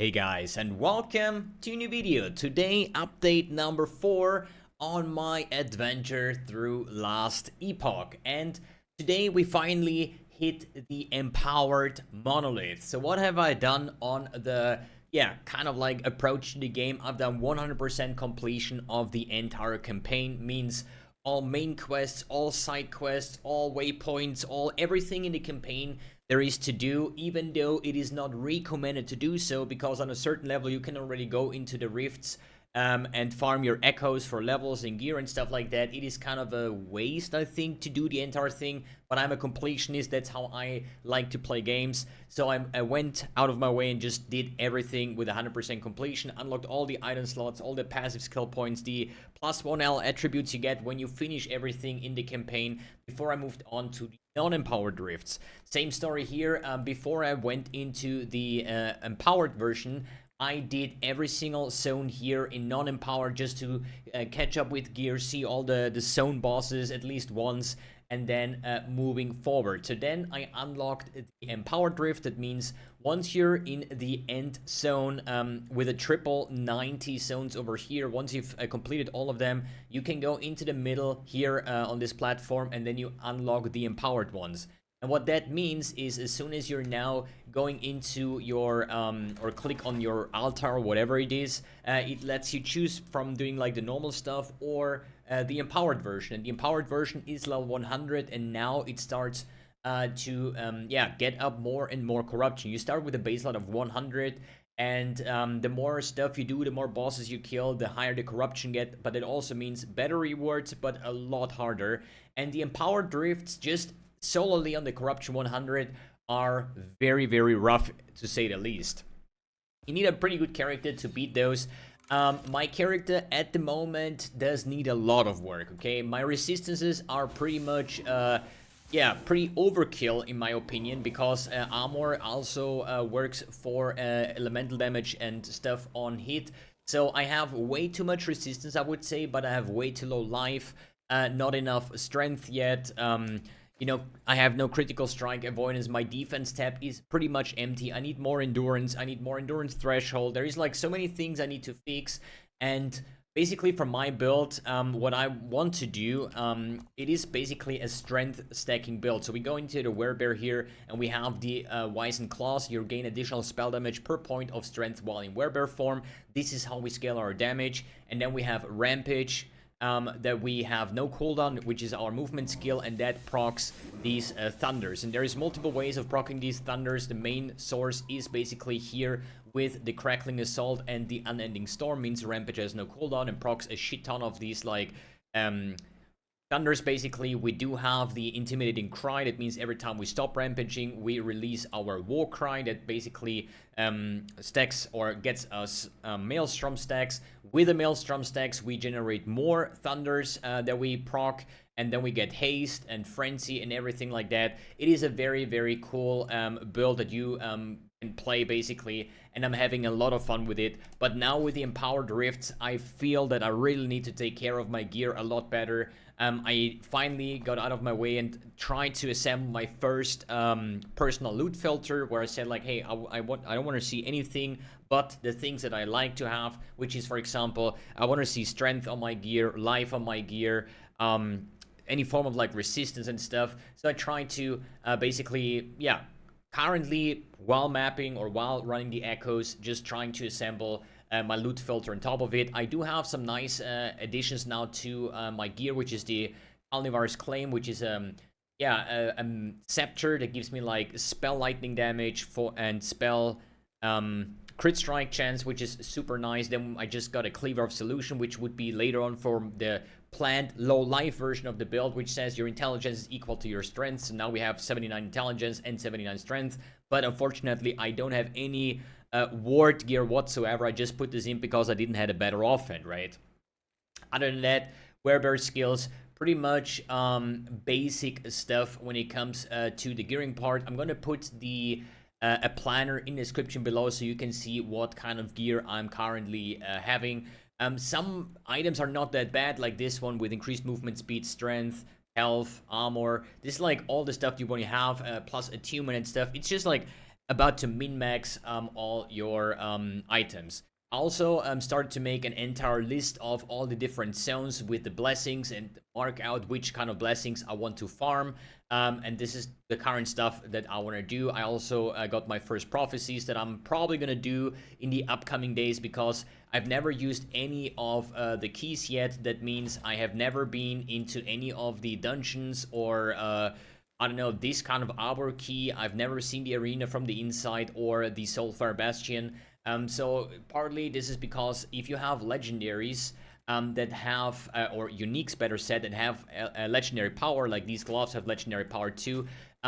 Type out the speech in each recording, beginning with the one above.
Hey guys, and welcome to a new video. Today, update number 4 on my adventure through Last Epoch. And today we finally hit the empowered monolith. So what have I done on the, kind of like approach to the game? I've done 100% completion of the entire campaign. Means all main quests, all side quests, all waypoints, everything in the campaign there is to do, even though it is not recommended to do so, because on a certain level you can already go into the rifts and farm your echoes for levels and gear and stuff like that. It is kind of a waste, I think, to do the entire thing, but I'm a completionist. That's how I like to play games. So I went out of my way and just did everything with 100% completion, unlocked all the item slots, all the passive skill points, the plus 1L attributes you get when you finish everything in the campaign, before I moved on to the non-empowered rifts. Same story here. Before I went into the empowered version, I did every single zone here in non-empowered just to catch up with gear, see all the zone bosses at least once, and then moving forward. So then I unlocked the empowered rift. That means once you're in the end zone with a triple 90 zones over here, once you've completed all of them, you can go into the middle here on this platform, and then you unlock the empowered ones. And what that means is, as soon as you're now going into your or click on your altar or whatever it is, it lets you choose from doing like the normal stuff or the empowered version. And the empowered version is level 100, and now it starts to get up more and more corruption. You start with a baseline of 100, and the more stuff you do, the more bosses you kill, the higher the corruption get. But it also means better rewards, but a lot harder. And the empowered drifts, just solely on the corruption 100, are very, very rough, to say the least. You need a pretty good character to beat those. My character at the moment does need a lot of work, okay? My resistances are pretty much pretty overkill in my opinion, because armor also works for elemental damage and stuff on hit. So I have way too much resistance, I would say, but I have way too low life, not enough strength yet. You know, I have no critical strike avoidance. My defense tab is pretty much empty. I need more endurance. I need more endurance threshold. There is like so many things I need to fix. And basically for my build, what I want to do, it is basically a strength stacking build. So we go into the werebear here, and we have the Wizened Claws. You gain additional spell damage per point of strength while in werebear form. This is how we scale our damage. And then we have Rampage, that we have no cooldown, which is our movement skill, and that procs these thunders. And there is multiple ways of proccing these thunders. The main source is basically here with the Crackling Assault and the Unending Storm. Means Rampage has no cooldown and procs a shit ton of these like thunders. Basically, we do have the Intimidating Cry. That means every time we stop rampaging, we release our War Cry. That basically stacks or gets us Maelstrom stacks. With the Maelstrom stacks, we generate more thunders that we proc, and then we get haste and frenzy and everything like that. It is a very, very cool build that you can play basically, and I'm having a lot of fun with it. But now with the empowered rifts, I feel that I really need to take care of my gear a lot better. I finally got out of my way and tried to assemble my first personal loot filter, where I said like, hey, I don't want to see anything but the things that I like to have, which is, for example, I want to see strength on my gear, life on my gear, any form of like resistance and stuff. So I try to basically, currently while mapping or while running the echoes, just trying to assemble my loot filter on top of it. I do have some nice additions now to my gear, which is the Alnivar's Claim, which is a scepter that gives me like spell lightning damage and spell crit strike chance, which is super nice. Then I just got a Cleaver of Solution, which would be later on for the planned low life version of the build, which says your intelligence is equal to your strength. So now we have 79 intelligence and 79 strength, but unfortunately I don't have any ward gear whatsoever. I just put this in because I didn't have a better offhand, right? Other than that, werebear skills, pretty much basic stuff when it comes to the gearing part. I'm gonna put the a planner in the description below so you can see what kind of gear I'm currently having. Some items are not that bad, like this one with increased movement speed, strength, health, armor. This is like all the stuff you want to have, plus attunement and stuff. It's just like about to min-max all your items. I also started to make an entire list of all the different zones with the blessings and mark out which kind of blessings I want to farm. And this is the current stuff that I want to do. I also got my first prophecies that I'm probably going to do in the upcoming days because I've never used any of the keys yet. That means I have never been into any of the dungeons or I don't know, this kind of Arbor key. I've never seen the arena from the inside or the Soulfire Bastion. So partly this is because if you have legendaries that have, or uniques better said, that have a legendary power, like these gloves have legendary power too,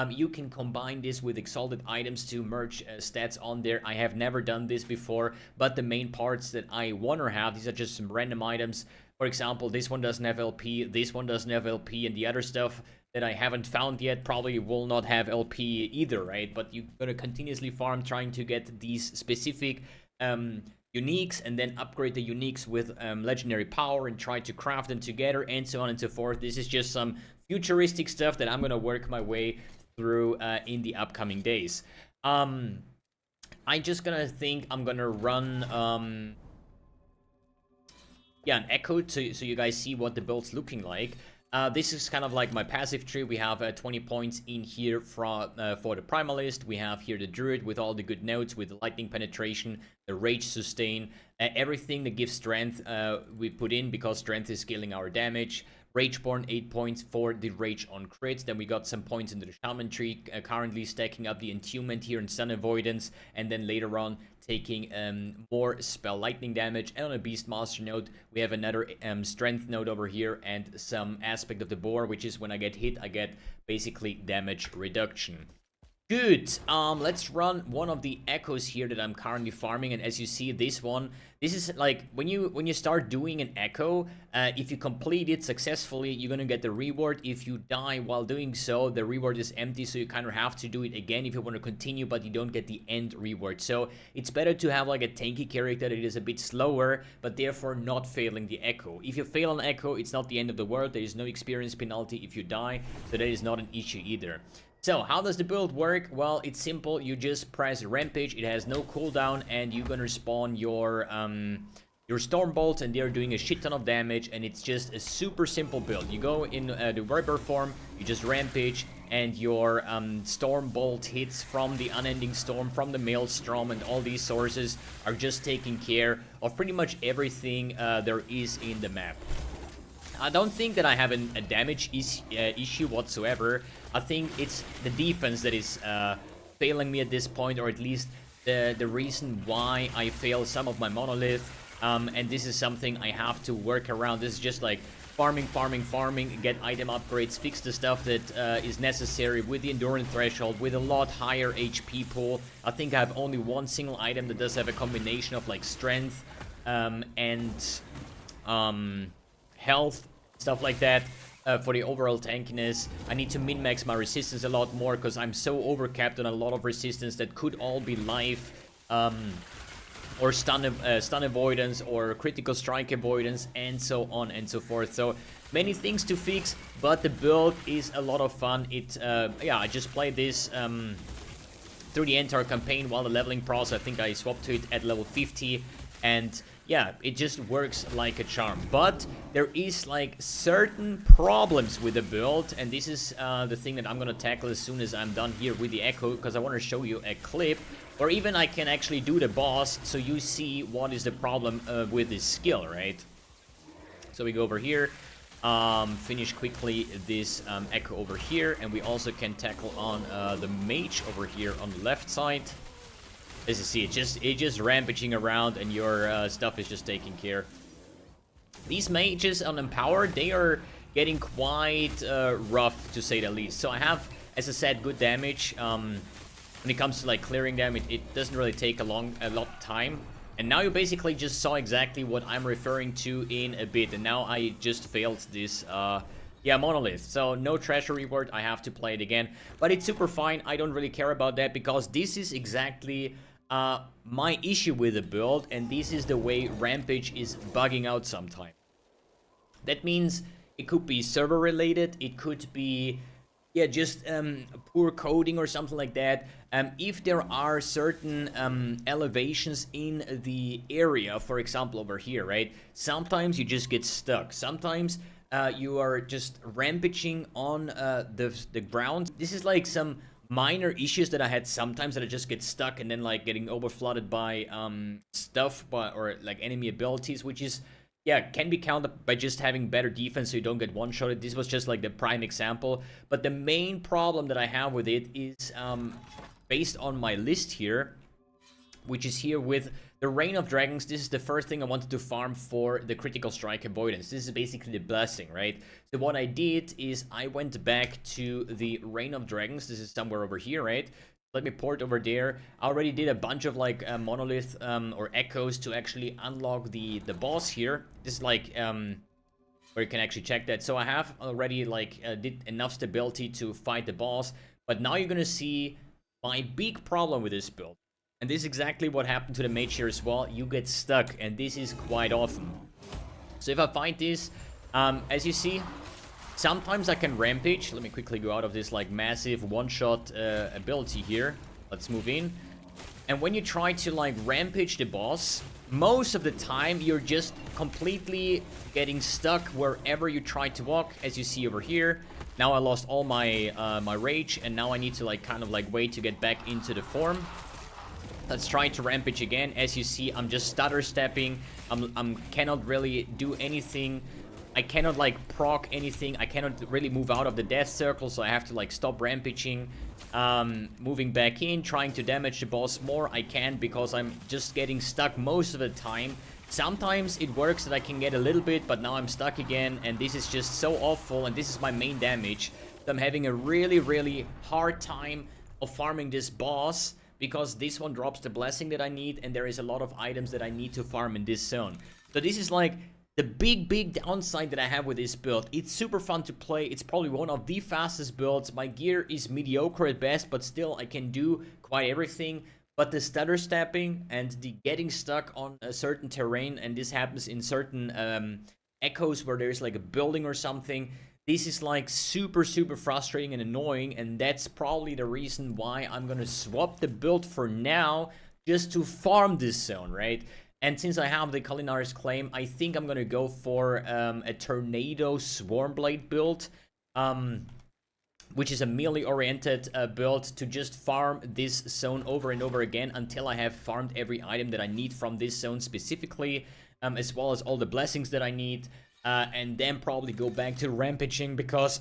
you can combine this with exalted items to merge stats on there. I have never done this before, but the main parts that I want to have, these are just some random items. For example, this one doesn't have LP, this one doesn't have LP, and the other stuff that I haven't found yet probably will not have LP either, right? But you're gonna continuously farm trying to get these specific uniques and then upgrade the uniques with legendary power and try to craft them together and so on and so forth. This is just some futuristic stuff that I'm gonna work my way through in the upcoming days. I just gonna think I'm gonna run yeah, an echo so you guys see what the build's looking like. This is kind of like my passive tree. We have 20 points in here for the primalist. We have here the druid with all the good notes, with the lightning penetration, the rage sustain, everything that gives strength we put in because strength is scaling our damage. Rageborn 8 points for the rage on crits. Then we got some points into the shaman tree, currently stacking up the entombment here and stun avoidance, and then later on taking more spell lightning damage. And on a beastmaster node we have another strength node over here and some aspect of the boar, which is when I get hit I get basically damage reduction. Good. Let's run one of the echoes here that I'm currently farming, and as you see, this one, this is like when you start doing an echo, if you complete it successfully, you're gonna get the reward. If you die while doing so, the reward is empty, so you kind of have to do it again if you want to continue, but you don't get the end reward. So it's better to have like a tanky character that is a bit slower, but therefore not failing the echo. If you fail an echo, it's not the end of the world. There is no experience penalty if you die, so that is not an issue either. So, how does the build work? Well, it's simple. You just press Rampage. It has no cooldown, and you're gonna spawn your Storm Bolts, and they're doing a shit ton of damage, and it's just a super simple build. You go in the Weber form, you just Rampage, and your Storm Bolt hits from the Unending Storm, from the Maelstrom, and all these sources are just taking care of pretty much everything there is in the map. I don't think that I have a damage issue whatsoever. I think it's the defense that is failing me at this point, or at least the reason why I fail some of my monolith. And this is something I have to work around. This is just like farming, get item upgrades, fix the stuff that is necessary with the endurance threshold, with a lot higher HP pool. I think I have only one single item that does have a combination of like strength and health, stuff like that. For the overall tankiness, I need to min-max my resistance a lot more because I'm so overcapped on a lot of resistance that could all be life or stun avoidance or critical strike avoidance and so on and so forth. So many things to fix, but the build is a lot of fun. Yeah, I just played this through the entire campaign while the leveling process. I think I swapped to it at level 50, and yeah, it just works like a charm. But there is like certain problems with the build, and this is the thing that I'm gonna tackle as soon as I'm done here with the echo, because I want to show you a clip, or even I can actually do the boss so you see what is the problem with this skill, right? So we go over here, finish quickly this echo over here, and we also can tackle on the mage over here on the left side. As you see, it's just rampaging around, and your stuff is just taking care. These mages on Empowered, they are getting quite rough, to say the least. So I have, as I said, good damage. When it comes to like clearing them, it doesn't really take a lot of time. And now you basically just saw exactly what I'm referring to in a bit. And now I just failed this yeah, monolith. So no treasure reward, I have to play it again. But it's super fine, I don't really care about that, because this is exactly my issue with the build, and this is the way Rampage is bugging out sometimes. That means it could be server related, it could be yeah, just poor coding or something like that. If there are certain elevations in the area, for example over here, right? Sometimes you just get stuck. Sometimes you are just rampaging on the ground. This is like some minor issues that I had sometimes, that I just get stuck and then like getting overflooded by stuff, or like enemy abilities, which is, yeah, can be countered by just having better defense so you don't get one-shotted. This was just like the prime example. But the main problem that I have with it is based on my list here, which is here with the Reign of Dragons. This is the first thing I wanted to farm for the critical strike avoidance. This is basically the blessing, right? So what I did is I went back to the Reign of Dragons. This is somewhere over here, right? Let me port over there. I already did a bunch of like monolith or echoes to actually unlock the boss here. This is like where you can actually check that. So I have already like did enough stability to fight the boss. But now you're gonna see my big problem with this build. And this is exactly what happened to the mage here as well. You get stuck, and this is quite often. So if I find this, as you see, sometimes I can rampage. Let me quickly go out of this like massive one-shot ability here. Let's move in. And when you try to like rampage the boss, most of the time you're just completely getting stuck wherever you try to walk, as you see over here. Now I lost all my my rage, and now I need to like kind of like wait to get back into the form. Let's try to rampage again. As you see, I'm just stutter stepping. I'm cannot really do anything. I cannot like proc anything. I cannot really move out of the death circle, so I have to like stop rampaging. Moving back in, trying to damage the boss more. I can't, because I'm just getting stuck most of the time. Sometimes it works that I can get a little bit, but now I'm stuck again, and this is just so awful, and this is my main damage. So I'm having a really hard time of farming this boss, because this one drops the blessing that I need, and there is a lot of items that I need to farm in this zone. So this is like the big downside that I have with this build. It's super fun to play. It's probably one of the fastest builds. My gear is mediocre at best, but still I can do quite everything. But the stutter stepping and the getting stuck on a certain terrain, and this happens in certain echoes where there's like a building or something, this is like super frustrating and annoying, and that's probably the reason why I'm gonna swap the build for now, just to farm this zone, right? And since I have the Culinar's Claim, I think I'm gonna go for a Tornado Swarmblade build, which is a melee-oriented build to just farm this zone over and over again until I have farmed every item that I need from this zone specifically, as well as all the blessings that I need. And then probably go back to rampaging, because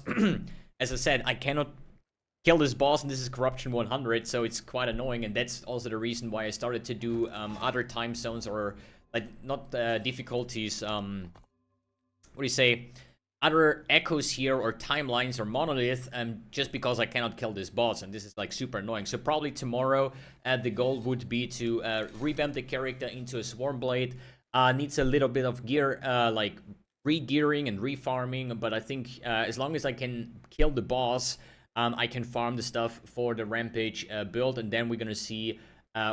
as I said, I cannot kill this boss, and this is corruption 100, so it's quite annoying. And that's also the reason why I started to do other time zones, or like not difficulties, what do you say, other echoes here, or timelines, or monolith, just because I cannot kill this boss, and this is like super annoying. So probably tomorrow the goal would be to revamp the character into a Swarmblade. Needs a little bit of gear, like re-gearing and re-farming, but I think as long as I can kill the boss, I can farm the stuff for the Rampage build, and then we're gonna see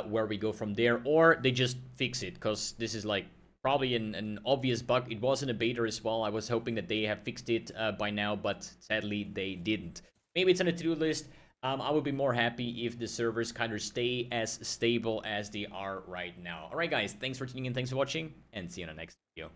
where we go from there. Or they just fix it, because this is like probably an obvious bug. It was in a beta as well. I was hoping that they have fixed it by now, but sadly they didn't. Maybe it's on a to-do list. I would be more happy if the servers kind of stay as stable as they are right now. Alright guys, thanks for tuning in, thanks for watching, and see you in the next video.